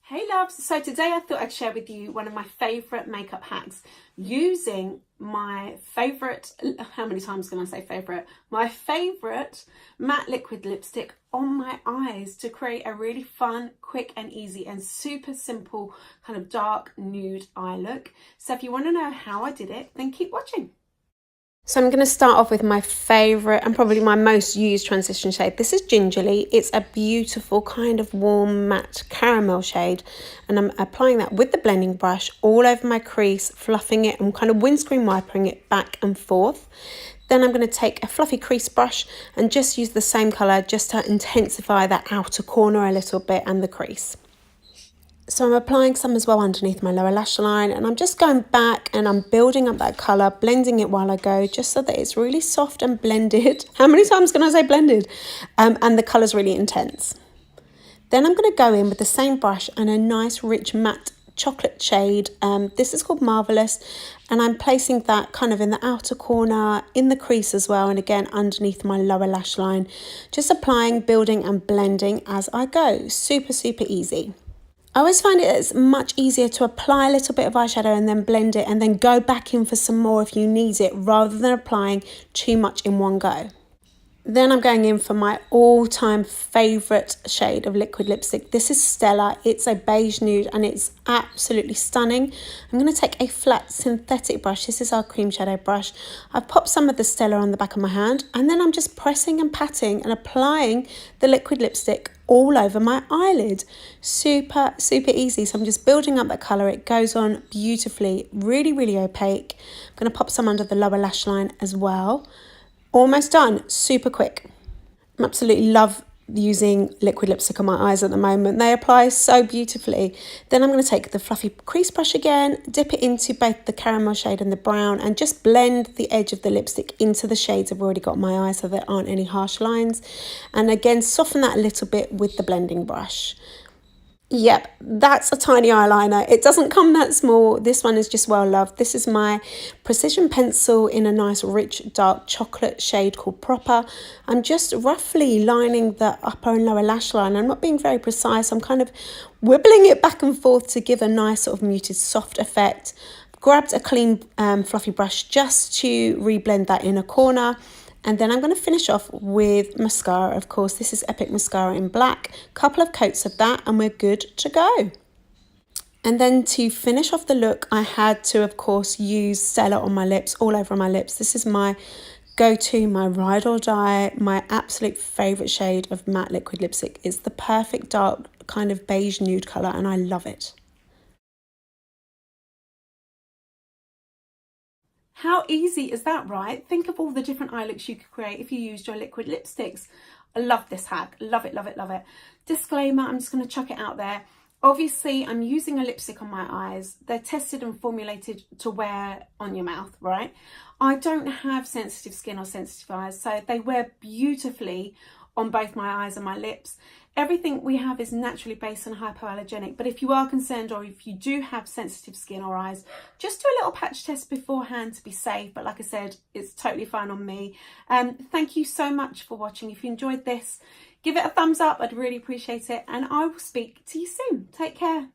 Hey loves, so today I thought I'd share with you one of my favourite makeup hacks using my favourite, how many times can I say favourite? My favourite matte liquid lipstick on my eyes to create a really fun, quick and easy and super simple kind of dark nude eye look. So if you want to know how I did it, then keep watching. So I'm going to start off with my favourite and probably my most used transition shade. This is Gingerly. It's a beautiful kind of warm matte caramel shade, and I'm applying that with the blending brush all over my crease, fluffing it and kind of windscreen wiping it back and forth. Then I'm going to take a fluffy crease brush and just use the same colour just to intensify that outer corner a little bit and the crease. So I'm applying some as well underneath my lower lash line, and I'm just going back and I'm building up that colour, blending it while I go, just so that it's really soft and blended. How many times can I say blended? And the colour's really intense. Then I'm going to go in with the same brush and a nice rich matte chocolate shade. This is called Marvelous, and I'm placing that kind of in the outer corner, in the crease as well, and again underneath my lower lash line. Just applying, building and blending as I go. Super, super easy. I always find it's much easier to apply a little bit of eyeshadow and then blend it and then go back in for some more if you need it, rather than applying too much in one go. Then I'm going in for my all-time favourite shade of liquid lipstick. This is Stella. It's a beige nude and it's absolutely stunning. I'm going to take a flat synthetic brush. This is our cream shadow brush. I've popped some of the Stella on the back of my hand, and then I'm just pressing and patting and applying the liquid lipstick all over my eyelid. Super, super easy. So I'm just building up that colour. It goes on beautifully, really, really opaque. I'm going to pop some under the lower lash line as well. Almost done, super quick. I absolutely love using liquid lipstick on my eyes at the moment. They apply so beautifully. Then I'm going to take the fluffy crease brush again, dip it into both the caramel shade and the brown, and just blend the edge of the lipstick into the shades I've already got on my eyes so there aren't any harsh lines. And again, soften that a little bit with the blending brush. Yep, that's a tiny eyeliner. It doesn't come that small. This one is just well loved. This is my precision pencil in a nice rich dark chocolate shade called Proper. I'm just roughly lining the upper and lower lash line. I'm not being very precise. I'm kind of wibbling it back and forth to give a nice sort of muted soft effect. Grabbed a clean fluffy brush just to reblend that inner corner. And then I'm going to finish off with mascara. Of course, this is Epic Mascara in black. Couple of coats of that and we're good to go. And then to finish off the look, I had to, of course, use Stella on my lips, all over my lips. This is my go-to, my ride or die, my absolute favourite shade of matte liquid lipstick. It's the perfect dark kind of beige nude colour and I love it. How easy is that, right? Think of all the different eye looks you could create if you used your liquid lipsticks. I love this hack. Love it, love it, love it. Disclaimer, I'm just going to chuck it out there. Obviously, I'm using a lipstick on my eyes. They're tested and formulated to wear on your mouth, right? I don't have sensitive skin or sensitive eyes, so they wear beautifully on both my eyes and my lips. Everything we have is naturally based on hypoallergenic, but if you are concerned or if you do have sensitive skin or eyes, just do a little patch test beforehand to be safe. But like I said, it's totally fine on me. Thank you so much for watching. If you enjoyed this, give it a thumbs up. I'd really appreciate it. And I will speak to you soon. Take care.